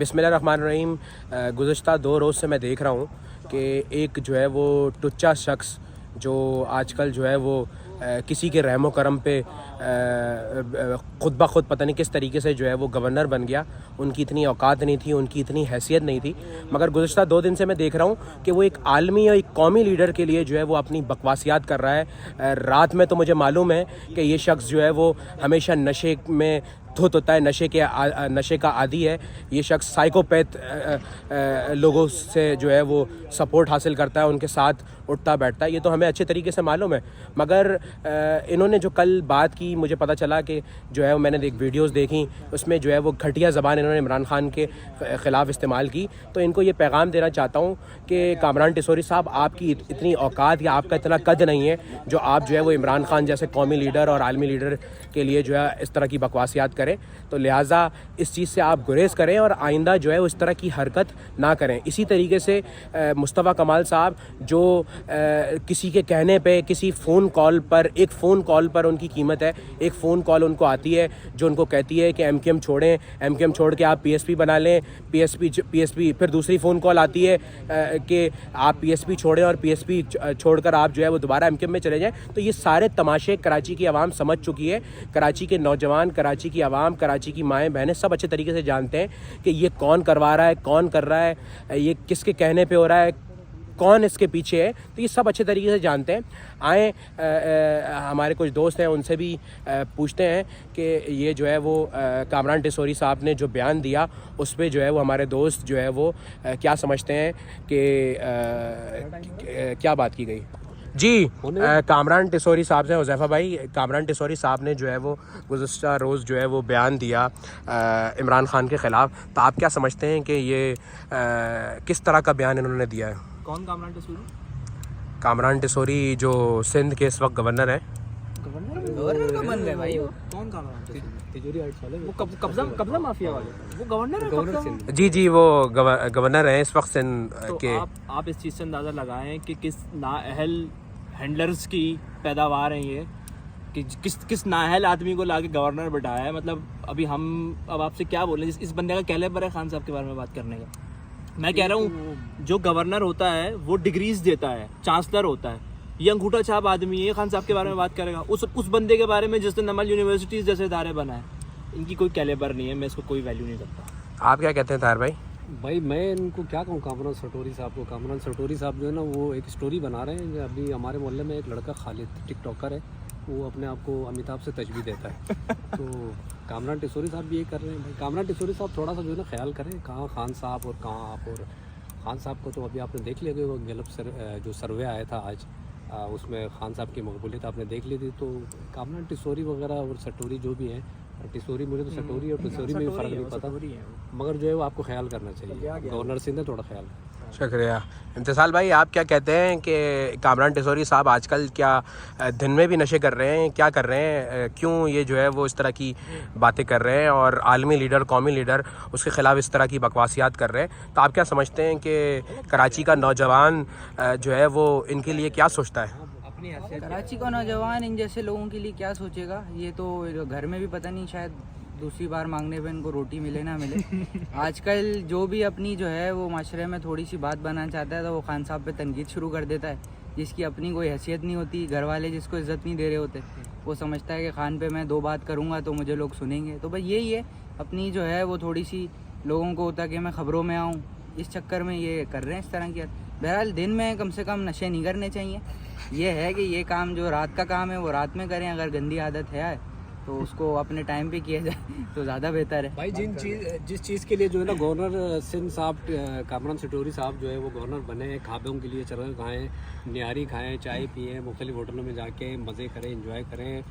बिस्मिल्लाहिर्रहमानिर्रहीम। गुज़श्ता 2 रोज़ से मैं देख रहा हूँ कि एक जो है वो टुच्चा शख्स जो आजकल जो है वो किसी के रहमो करम पे ख़ुद ब खुद पता नहीं किस तरीके से जो है वो गवर्नर बन गया। उनकी इतनी औकात नहीं थी, उनकी इतनी हैसियत नहीं थी, मगर गुज़श्ता 2 दिन से मैं देख रहा हूँ कि वो एक आलमी और एक कौमी लीडर के लिए जो है वो अपनी बकवासियात कर रहा है। रात में तो मुझे मालूम है कि ये शख्स जो है वो हमेशा नशे में धुत होता है, नशे का आदी है। ये शख्स साइकोपैथ लोगों से जो है वो सपोर्ट हासिल करता है, उनके साथ उठता बैठता है, ये तो हमें अच्छे तरीके से मालूम है। मगर इन्होंने जो कल बात की, मुझे पता चला कि जो है मैंने एक वीडियोस देखी, उसमें जो है वो घटिया ज़बान इन्होंने इमरान खान के ख़िलाफ़ इस्तेमाल की। तो इनको ये पैगाम देना चाहता हूँ कि कामरान टिसोरी साहब, आपकी इतनी औकात या आपका इतना कद नहीं है जो आप जो है वो इमरान खान जैसे कौमी लीडर और आलमी लीडर के लिए जो है इस तरह की बकवासियात करें। तो लिहाजा इस चीज़ से आप गुरेज़ करें और आइंदा जो है उस तरह की हरकत ना करें। इसी तरीके से मुस्तफ़ा कमाल साहब जो किसी के कहने पे किसी फ़ोन कॉल पर, एक फ़ोन कॉल पर उनकी कीमत है, एक फ़ोन कॉल उनको आती है जो उनको कहती है कि MKM छोड़ें, MKM छोड़ के आप PSP बना लें, PSP फिर दूसरी फ़ोन कॉल आती है कि आप PSP छोड़ें और PSP छोड़कर आप जो है वो दोबारा MKM में चले जाएं। तो ये सारे तमाशे कराची की आवाम समझ चुकी है। कराची के नौजवान, कराची की आवाम, कराची की माएँ बहनें सब अच्छे तरीके से जानते हैं कि ये कौन करवा रहा है, कौन कर रहा है, ये किसके कहने पे हो रहा है, कौन इसके पीछे है। तो ये सब अच्छे तरीके से जानते हैं। आए हमारे कुछ दोस्त हैं, उनसे भी पूछते हैं कि ये जो है वो कामरान टिसोरी साहब ने जो बयान दिया उस पर जो है वो हमारे दोस्त जो है वो क्या समझते हैं कि क्या बात की गई। जी, कामरान टिसोरी साहब से हुज़ैफ़ा भाई, कामरान टिसोरी साहब ने जो है वो गुज़श्ता रोज़ जो है वो बयान दिया इमरान खान के ख़िलाफ़। तो आप क्या समझते हैं कि ये किस तरह का बयान इन्होंने दिया है? कौन कामरान टिसोरी? कामरान टिसोरी जो सिंध के इस वक्त गवर्नर है। गवर्नर का बन गए भाई वो? कौन कामरान टिसोरी? वो कब्जा माफिया वाले, वो गवर्नर है? गवर्नर जी, वो गवर्नर है इस वक्त सिंध के। आप इस चीज़ से अंदाज़ा लगाएं कि किस नाअहल हैंडलर्स की पैदावार है ये, कि किस नाअहल आदमी को लाके गवर्नर बैठाया है। मतलब अब आपसे क्या बोलें, इस बंदे का कैलिबर है खान साहब के बारे में बात करने का। मैं कह रहा हूँ जो गवर्नर होता है वो डिग्रीज देता है, चांसलर होता है। ये अंगूठा छाप आदमी है, खान साहब के बारे में बात करेगा उस बंदे के बारे में जिसने नमल यूनिवर्सिटीज़ जैसे इदारे बनाए। इनकी कोई कैलिबर नहीं है, मैं इसको कोई वैल्यू नहीं करता। आप क्या कहते हैं तार भाई? भाई मैं इनको क्या कहूँ कामरान सटोरी साहब को। कामरान सटोरी साहब जो है ना वो एक स्टोरी बना रहे हैं। अभी हमारे मोहल्ले में एक लड़का खालिद टिकटॉकर है, वो अपने आप को अमिताभ से तशबीह देता है। तो कामरान टिसोरी साहब भी ये कर रहे हैं। भाई कामरान टिसोरी साहब थोड़ा सा जो है ना ख्याल करें, कहाँ खान साहब और कहाँ आप। और खान साहब को तो अभी आपने देख लिया कि वो गैलप जो सर्वे आया था आज, उसमें खान साहब की मकबूलियत आपने देख ली थी। तो कामरान टिसोरी वगैरह और सटोरी जो भी हैं, टिसोरी मुझे तो सटोरी और टिसोरी में भी फ़र्क नहीं पता, मगर जो है वो आपको ख्याल करना चाहिए। गवर्नर सिंध ने थोड़ा ख्याल। शुक्रिया। इम्तिसाल भाई, आप क्या कहते हैं कि कामरान टिसोरी साहब आजकल क्या दिन में भी नशे कर रहे हैं, क्या कर रहे हैं, क्यों ये जो है वो इस तरह की बातें कर रहे हैं और आलमी लीडर, कौमी लीडर उसके ख़िलाफ़ इस तरह की बकवासियात कर रहे हैं? तो आप क्या समझते हैं कि कराची का नौजवान जो है वो इनके लिए क्या सोचता है? कराची का नौजवान इन जैसे लोगों के लिए क्या सोचेगा? ये तो घर में भी पता नहीं, शायद दूसरी बार मांगने पे इनको रोटी मिले ना मिले। आजकल जो भी अपनी जो है वो माशरे में थोड़ी सी बात बनाना चाहता है तो वो खान साहब पे तनकीद शुरू कर देता है, जिसकी अपनी कोई हैसियत नहीं होती। घर वाले जिसको इज़्ज़त नहीं दे रहे होते, वो समझता है कि खान पे मैं 2 बात करूँगा तो मुझे लोग सुनेंगे। तो बस यही है, अपनी जो है वो थोड़ी सी लोगों को होता कि मैं ख़बरों में आऊँ, इस चक्कर में ये कर रहे हैं इस तरह की। बहरहाल दिन में कम से कम नशे नहीं करने चाहिए। ये है कि ये काम जो रात का काम है वो रात में करें। अगर गंदी आदत है तो उसको अपने टाइम पे किया जाए तो ज़्यादा बेहतर है। भाई जिस चीज़ के लिए जो है ना गवर्नर सिंध साहब, कामरान सटोरी साहब जो है वो गवर्नर बने हैं, खाबों के लिए चरगह खाएँ, निहारी खाएँ, चाय पिए, मुख्तलिफ होटलों में जाके मज़े करें, इंजॉय करें,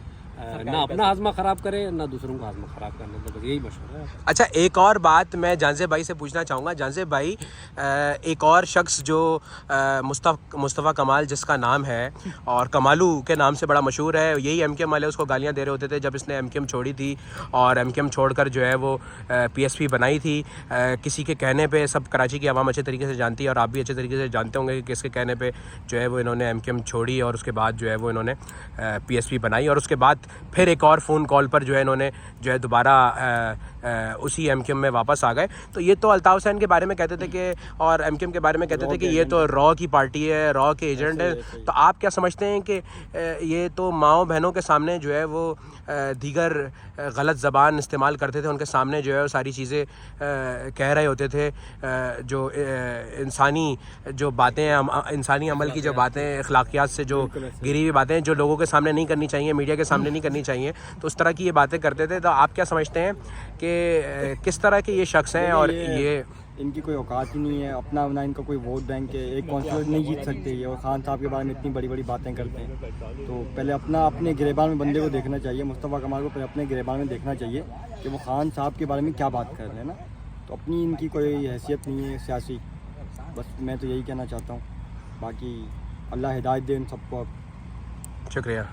ना अपना हाजमा ख़राब करें ना दूसरों का हाजमा ख़राब करने। तो बस यही मशवरा है। अच्छा, एक और बात मैं जानज़ेब भाई से पूछना चाहूँगा। जानज़ेब भाई, एक और शख्स जो मुस्तफ़ा कमाल जिसका नाम है और कमालू के नाम से बड़ा मशहूर है, यही MKM वाले उसको गालियाँ दे रहे होते थे जब इसने MKM छोड़ी थी और MKM छोड़कर जो है वो PSP बनाई थी। किसी के कहने पे, सब कराची की आवाम अच्छे तरीके से जानती है और आप भी अच्छे तरीके से जानते होंगे कि किसके कहने पे जो है वो इन्होंने MKM छोड़ी और उसके बाद जो है वो इन्होंने PSP बनाई। और उसके बाद फिर एक और फ़ोन कॉल पर जो है इन्होंने जो है दोबारा उसी एमक्यूएम में वापस आ गए। तो ये तो अल्ताफ़ हुसैन के बारे में कहते थे कि, और एमक्यूएम के बारे में कहते थे कि ये तो रॉ की पार्टी है, रॉ के एजेंट है। तो आप क्या समझते हैं कि ये तो माओ बहनों के सामने जो है वो दीगर गलत ज़बान इस्तेमाल करते थे, उनके सामने जो है वो सारी चीज़ें कह रहे होते थे, जो इंसानी जो बातें हैं, इंसानी अमल की जो बातें, अखलाकियात से जो गिरी हुई बातें जो लोगों के सामने नहीं करनी चाहिए, मीडिया के सामने नहीं करनी चाहिए, तो उस तरह की ये बातें करते थे। तो आप क्या समझते हैं कि किस तरह के ये शख्स हैं और ये इनकी कोई औकात ही नहीं है, अपना ना इनका कोई वोट बैंक है, एक कॉन्स्टिट्यूट नहीं जीत सकते ये, और खान साहब के बारे में इतनी बड़ी बड़ी बातें करते हैं। तो पहले अपने गिरेबान में बंदे को देखना चाहिए, मुस्तफ़ा कमाल को पहले अपने गिरेबान में देखना चाहिए कि वो खान साहब के बारे में क्या बात कर रहे हैं ना। तो अपनी इनकी कोई हैसियत नहीं है सियासी, बस मैं तो यही कहना चाहता हूँ। बाकी अल्लाह हिदायत दे इन सबको। अब शुक्रिया।